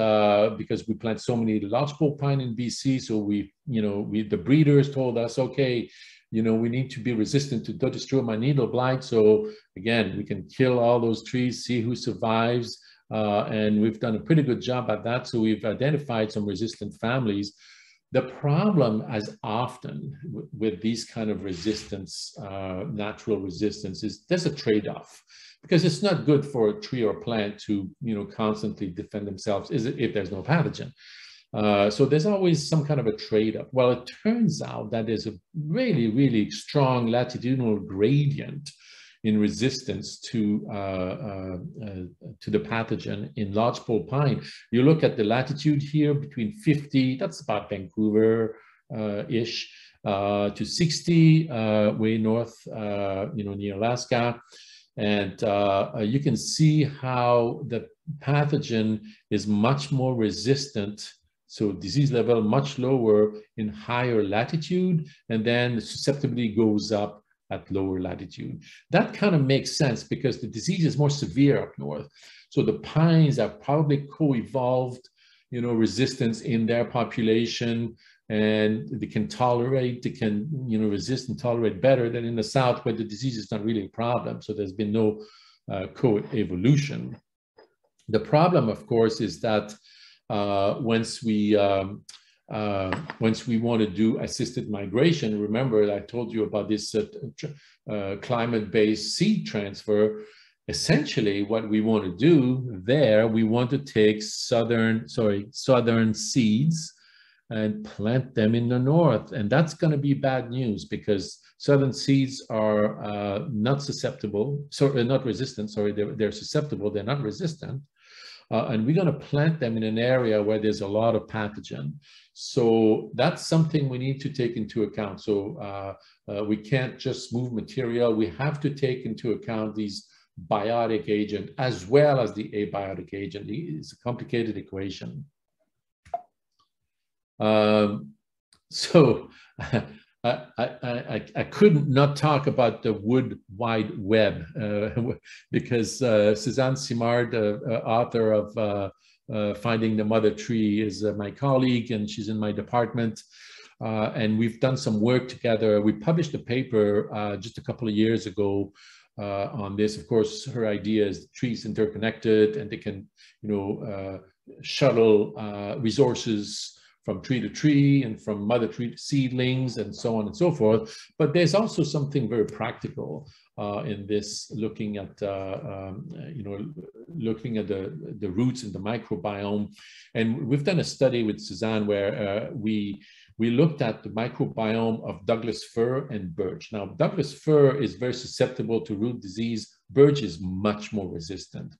because we plant so many lodgepole pine in BC. So the breeders told us, okay, we need to be resistant to dodystrophy needle blight. So again, we can kill all those trees, see who survives, and we've done a pretty good job at that. So we've identified some resistant families. The problem, as often with these kind of resistance, natural resistance, is there's a trade-off, because it's not good for a tree or plant to constantly defend themselves if there's no pathogen. So there's always some kind of a trade-off. Well, it turns out that there's a really, really strong latitudinal gradient in resistance to the pathogen in lodgepole pine. You look at the latitude here between 50, that's about Vancouver-ish, to 60 way north, near Alaska. And you can see how the pathogen is much more resistant. So disease level much lower in higher latitude, and then the susceptibility goes up at lower latitude. That kind of makes sense because the disease is more severe up north. So the pines have probably co-evolved, resistance in their population, and they can resist and tolerate better than in the south, where the disease is not really a problem. So there's been no co-evolution. The problem, of course, is that once we want to do assisted migration, remember I told you about this climate-based seed transfer. Essentially, what we want to do there, we want to take southern seeds and plant them in the north. And that's going to be bad news, because southern seeds are not susceptible, not resistant, they're susceptible, they're not resistant. And we're going to plant them in an area where there's a lot of pathogen. So that's something we need to take into account. So we can't just move material. We have to take into account these biotic agent as well as the abiotic agent. It's a complicated equation. So I couldn't not talk about the Wood Wide Web because Suzanne Simard, author of Finding the Mother Tree, is my colleague, and she's in my department. And we've done some work together. We published a paper just a couple of years ago on this. Of course, her idea is trees interconnected, and they can, shuttle resources from tree to tree and from mother tree to seedlings and so on and so forth. But there's also something very practical in this, looking at looking at the roots in the microbiome. And we've done a study with Suzanne where we looked at the microbiome of Douglas fir and birch. Now, Douglas fir is very susceptible to root disease. Birch is much more resistant.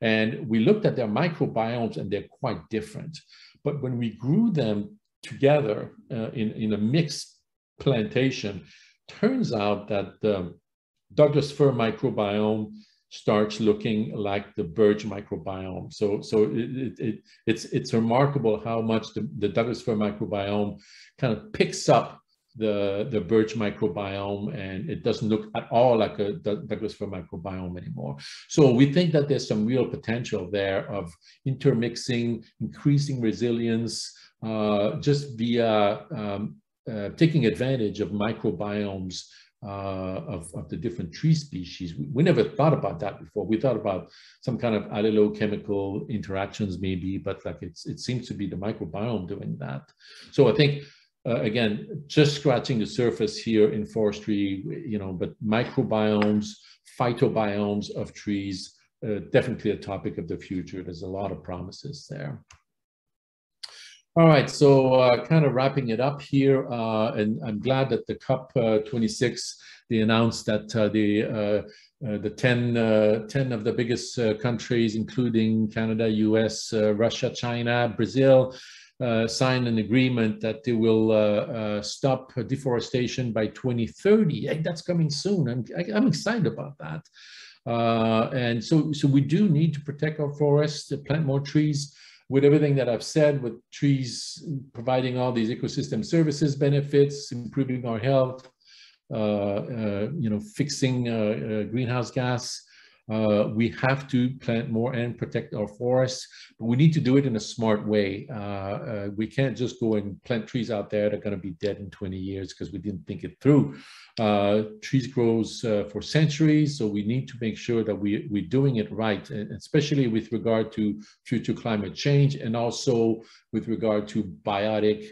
And we looked at their microbiomes, and they're quite different. But when we grew them together in a mixed plantation, turns out that the Douglas fir microbiome starts looking like the birch microbiome. So it's remarkable how much the Douglas fir microbiome kind of picks up the birch microbiome, and it doesn't look at all like a Douglas fir microbiome anymore. So we think that there's some real potential there of intermixing, increasing resilience, just via taking advantage of microbiomes of the different tree species. We never thought about that before. We thought about some kind of allochemical interactions maybe, but like it seems to be the microbiome doing that. So I think, again, just scratching the surface here in forestry, but microbiomes, phytobiomes of trees, definitely a topic of the future. There's a lot of promises there. All right, so kind of wrapping it up here, and I'm glad that the COP26, they announced that the 10 of the biggest countries, including Canada, US, Russia, China, Brazil, signed an agreement that they will stop deforestation by 2030. Hey, that's coming soon. I'm excited about that. And so we do need to protect our forests, to plant more trees. With everything that I've said, with trees providing all these ecosystem services benefits, improving our health, fixing greenhouse gas, we have to plant more and protect our forests, but we need to do it in a smart way. We can't just go and plant trees out there that are going to be dead in 20 years because we didn't think it through. Trees grows for centuries, so we need to make sure that we're doing it right, and especially with regard to future climate change and also with regard to biotic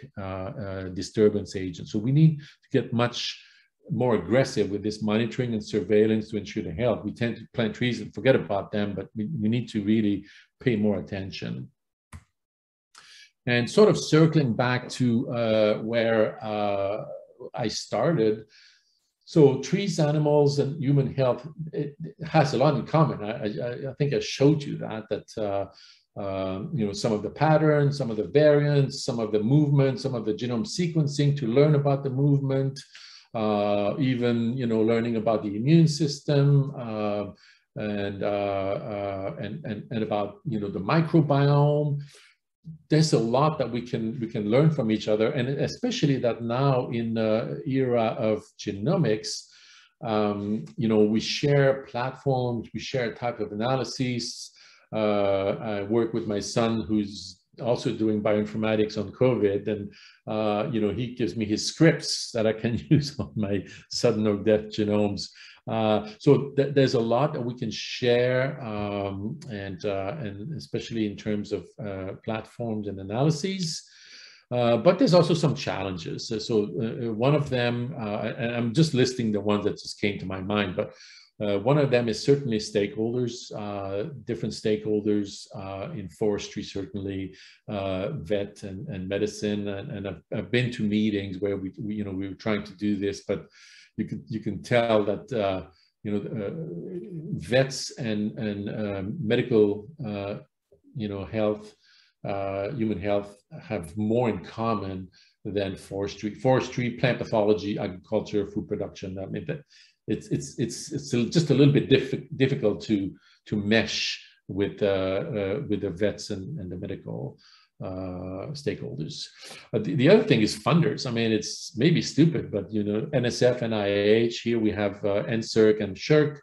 disturbance agents. So we need to get much more aggressive with this monitoring and surveillance to ensure the health. We tend to plant trees and forget about them, but we need to really pay more attention. And sort of circling back to where I started, so trees, animals, and human health, it has a lot in common. I think I showed you that some of the patterns, some of the variants, some of the movement, some of the genome sequencing to learn about the movement, even learning about the immune system, and about the microbiome. There's a lot that we can learn from each other, and especially that now in the era of genomics, we share platforms, we share type of analyses. I work with my son who's also doing bioinformatics on COVID, and he gives me his scripts that I can use on my sudden or death genomes. So there's a lot that we can share, and especially in terms of platforms and analyses. But there's also some challenges. So one of them, and I'm just listing the ones that just came to my mind, but one of them is certainly stakeholders, different stakeholders in forestry, certainly vet and medicine. And I've been to meetings where we were trying to do this, but you can tell that vets and medical health, human health have more in common than forestry, plant pathology, agriculture, food production. I mean, just a little bit difficult to mesh with the vets and the medical stakeholders. The other thing is funders. I mean, it's maybe stupid, but NSF and IAH, here we have NSERC and SHRC,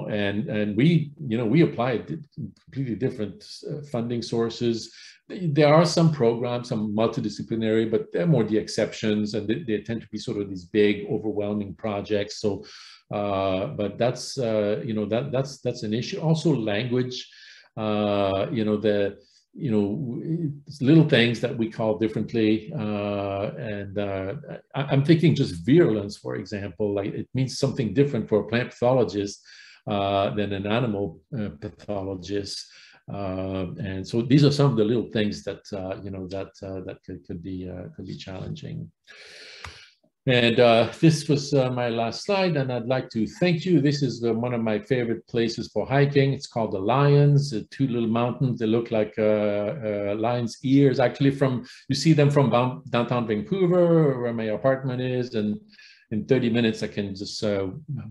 and we applied completely different funding sources. There are some programs, some multidisciplinary, but they're more the exceptions, and they tend to be sort of these big, overwhelming projects. So, but that's that's an issue. Also, language. Little things that we call differently, I'm thinking just virulence, for example. Like, it means something different for a plant pathologist than an animal pathologist. And so these are some of the little things that that could be challenging. And this was my last slide, and I'd like to thank you. This is one of my favorite places for hiking. It's called the Lions, two little mountains. They look like lion's ears. Actually, you see them from downtown Vancouver, where my apartment is, and in 30 minutes I can just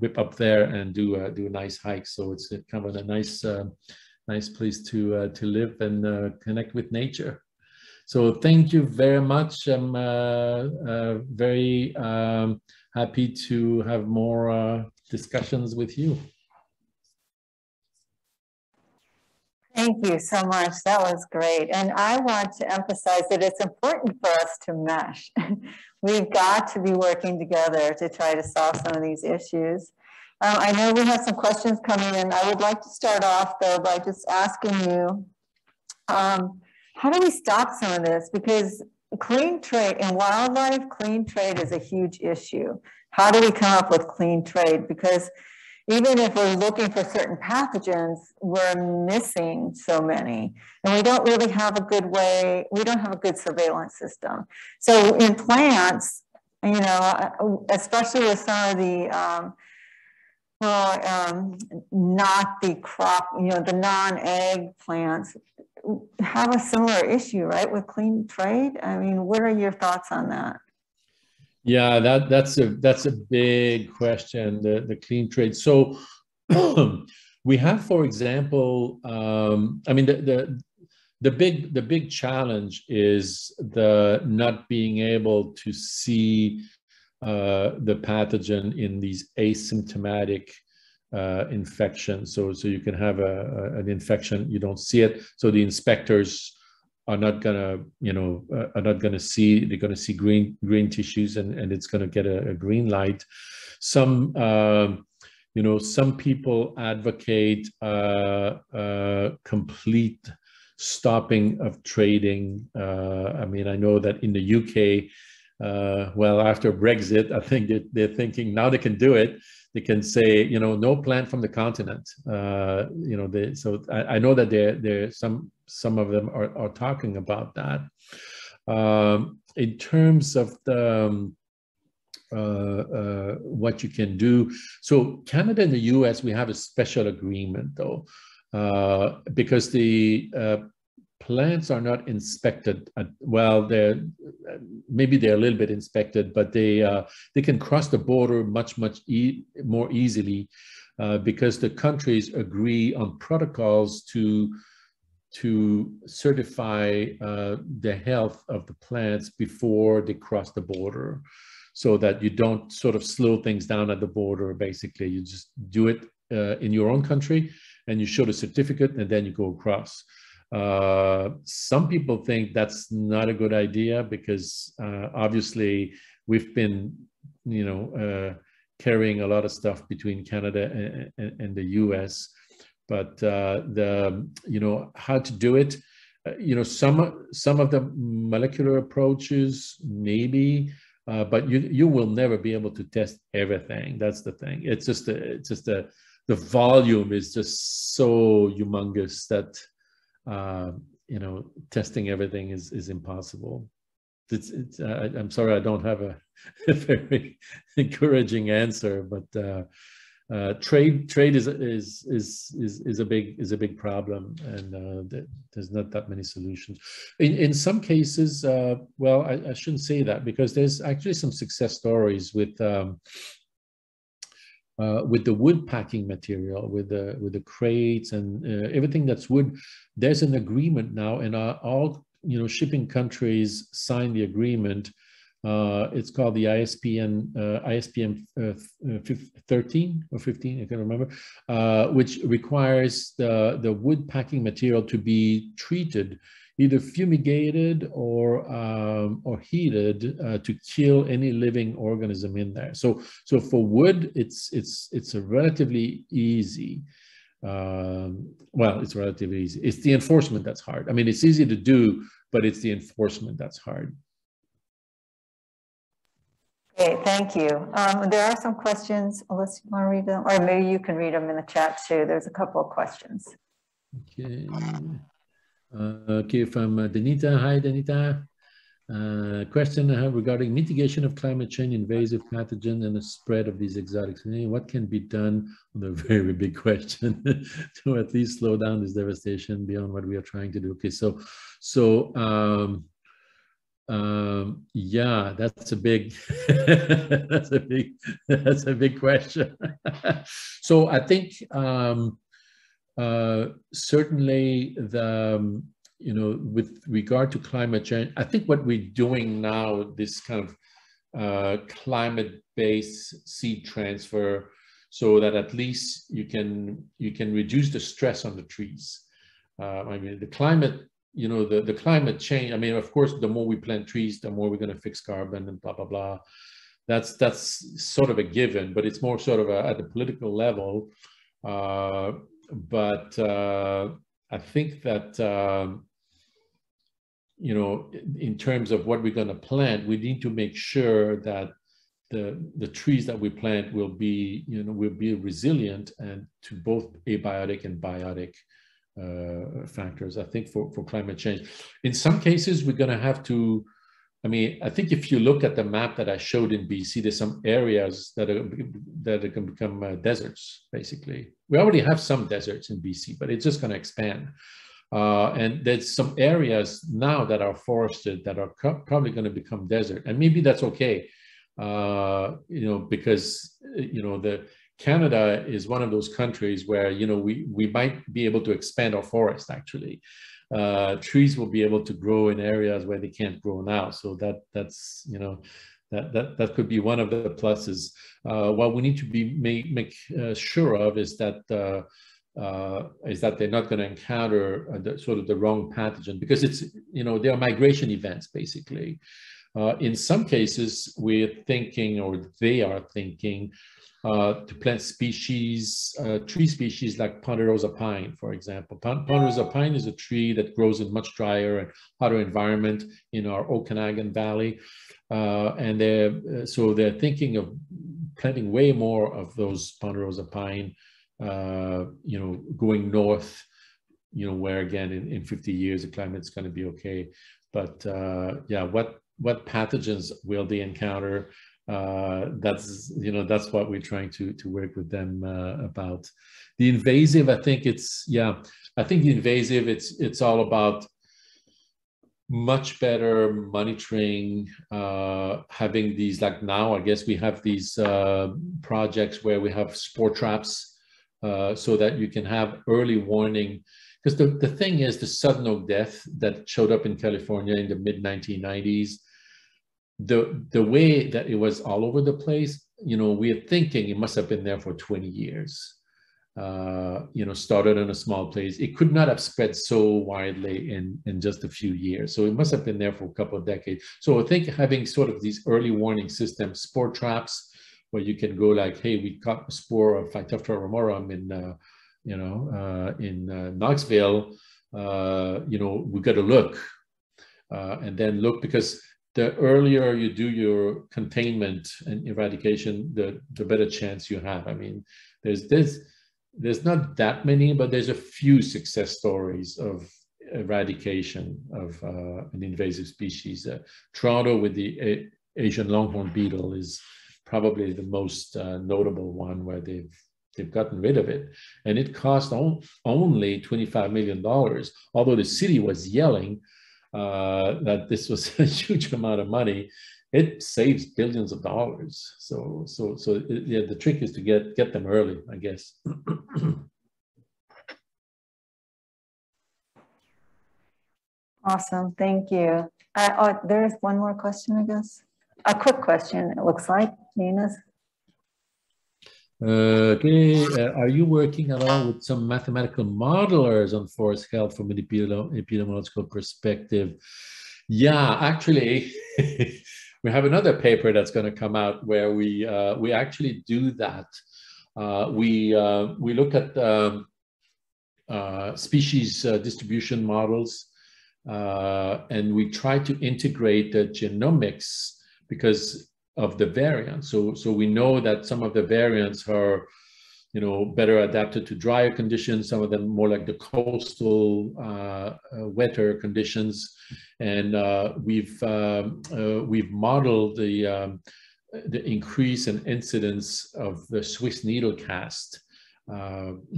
whip up there and do a nice hike. So it's kind of a nice place to live and connect with nature. So thank you very much. I'm very happy to have more discussions with you. Thank you so much. That was great. And I want to emphasize that it's important for us to mesh. We've got to be working together to try to solve some of these issues. I know we have some questions coming in. I would like to start off, though, by just asking you, how do we stop some of this? Because clean trade in wildlife, clean trade is a huge issue. How do we come up with clean trade? Because even if we're looking for certain pathogens, we're missing so many. And we don't really have a good way, we don't have a good surveillance system. So in plants, especially with some of the, not the crop, the non-egg plants, have a similar issue, right, with clean trade? I mean, what are your thoughts on that? Yeah, that's a big question, the clean trade. So we have, for example, I mean, the big challenge is the not being able to see the pathogen in these asymptomatic infection. So you can have an infection, you don't see it. So the inspectors are not gonna, see. They're gonna see green tissues, and it's gonna get a green light. Some people advocate complete stopping of trading. I mean, I know that in the UK, well, after Brexit, I think they're thinking now they can do it. They can say, no plant from the continent. So I know that some of them are talking about that. In terms of the what you can do, so Canada and the US, we have a special agreement though, because the plants are not inspected. Well, maybe they're a little bit inspected, but they can cross the border much more easily because the countries agree on protocols to certify the health of the plants before they cross the border, so that you don't sort of slow things down at the border. Basically, you just do it in your own country, and you show the certificate, and then you go across. Some people think that's not a good idea because obviously we've been, carrying a lot of stuff between Canada and the US, but how to do it, some of the molecular approaches maybe, but you will never be able to test everything. That's the thing. It's just the volume is just so humongous that testing everything is impossible. I'm sorry, I don't have a very encouraging answer, but trade is a big problem, and there's not that many solutions. In some cases, well, I shouldn't say that, because there's actually some success stories with with the wood packing material, with the crates and everything that's wood. There's an agreement now, and all shipping countries sign the agreement. It's called the ISPM 13 or 15, I can't remember, which requires the wood packing material to be treated, either fumigated or heated to kill any living organism in there. So for wood, it's a relatively easy. Well, it's relatively easy. It's the enforcement that's hard. I mean, it's easy to do, but it's the enforcement that's hard. Okay, thank you. There are some questions. Unless you want to read them, or maybe you can read them in the chat too. There's a couple of questions. Okay. Okay, from Danita. Hi, Danita. Question I have regarding mitigation of climate change, invasive pathogen, and the spread of these exotics. What can be done? A very big question to at least slow down this devastation beyond what we are trying to do. Okay, yeah, that's a big that's a big question. So I think certainly with regard to climate change, I think what we're doing now, this kind of climate-based seed transfer, so that at least you can reduce the stress on the trees. I mean, the climate. The climate change, I mean, of course, the more we plant trees, the more we're going to fix carbon and blah, blah, blah. That's sort of a given, but it's more sort of at the political level. But I think that, in terms of what we're going to plant, we need to make sure that the trees that we plant will be, will be resilient and to both abiotic and biotic factors, I think, for climate change. In some cases, we're going to have to, I mean, I think if you look at the map that I showed in BC, there's some areas that are going to become deserts, basically. We already have some deserts in BC, but it's just going to expand. And there's some areas now that are forested that are probably going to become desert. And maybe that's okay, because, Canada is one of those countries where, we might be able to expand our forest, actually. Trees will be able to grow in areas where they can't grow now. So that's, that could be one of the pluses. What we need to be make sure of is that they're not going to encounter sort of the wrong pathogen, because it's, they are migration events, basically. In some cases, we're thinking, or they are thinking, to plant species, tree species like ponderosa pine, for example. Ponderosa pine is a tree that grows in much drier and hotter environment in our Okanagan Valley. And they're thinking of planting way more of those ponderosa pine, going north, where again, in 50 years, the climate's going to be okay. But yeah, what pathogens will they encounter? That's what we're trying to work with them about. The invasive, I think the invasive, it's all about much better monitoring, having these, like now, I guess we have these projects where we have spore traps, so that you can have early warning. Because the thing is, the sudden oak death that showed up in California in the mid-1990s, the way that it was all over the place, we're thinking it must have been there for 20 years. Started in a small place. It could not have spread so widely in just a few years. So it must have been there for a couple of decades. So I think having sort of these early warning systems, spore traps, where you can go like, hey, we caught a spore of Phytophthora ramorum in Knoxville, we got to look, and then look, because the earlier you do your containment and eradication, the better chance you have. I mean, there's not that many, but there's a few success stories of eradication of an invasive species. Toronto with the Asian longhorn beetle is probably the most notable one, where they've gotten rid of it, and it cost only $25 million, although the city was yelling that this was a huge amount of money. it saves billions of dollars. Yeah, the trick is to get them early, I guess. Awesome, thank you. Oh, there's one more question, I guess. A quick question, it looks like, Nina's. Okay, are you working at all with some mathematical modelers on forest health from an epidemiological perspective? Yeah, actually, we have another paper that's going to come out where we actually do that. We look at species distribution models, and we try to integrate the genomics because of the variants. So we know that some of the variants are, you know, better adapted to drier conditions, some of them more like the coastal, wetter conditions. And we've modeled the increase in incidence of the Swiss needle cast,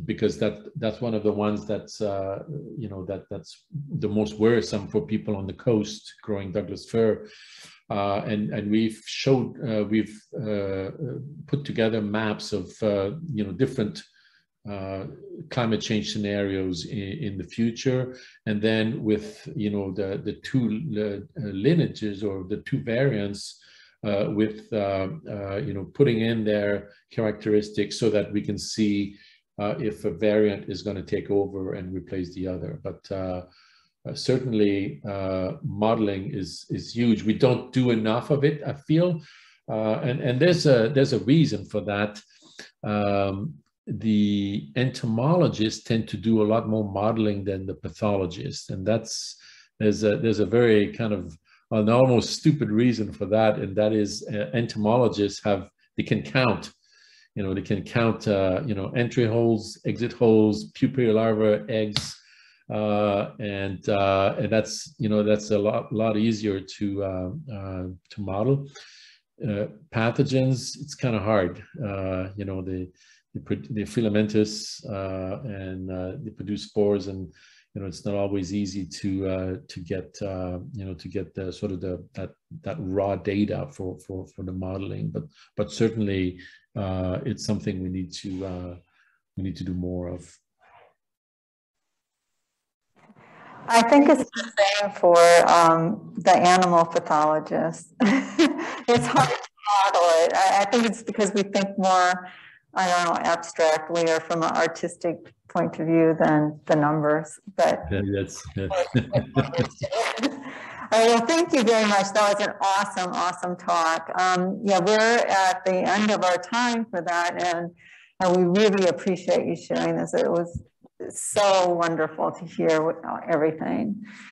because that's one of the ones that's you know, that's the most worrisome for people on the coast growing Douglas fir. And we've showed, we've put together maps of, you know, different climate change scenarios in the future. And then with, you know, the two lineages or the two variants, with, you know, putting in their characteristics so that we can see if a variant is going to take over and replace the other. But certainly modeling is huge. We don't do enough of it, I feel, and there's a reason for that. The entomologists tend to do a lot more modeling than the pathologists, and there's a very kind of an almost stupid reason for that, and that is entomologists they can count. You know, they can count you know, entry holes, exit holes, pupae, larvae, eggs. And that's, you know, that's a lot easier to model. Pathogens, it's kind of hard. You know, the filamentous, and they produce spores, and you know, it's not always easy to get you know, to get the sort of that raw data for the modeling. But certainly it's something we need to do more of. I think it's the same for the animal pathologists. It's hard to model it. I think it's because we think more, I don't know, abstractly or from an artistic point of view than the numbers. But yes. All right, well, thank you very much. That was an awesome talk. Yeah, we're at the end of our time for that, and we really appreciate you sharing this. It was so wonderful to hear everything.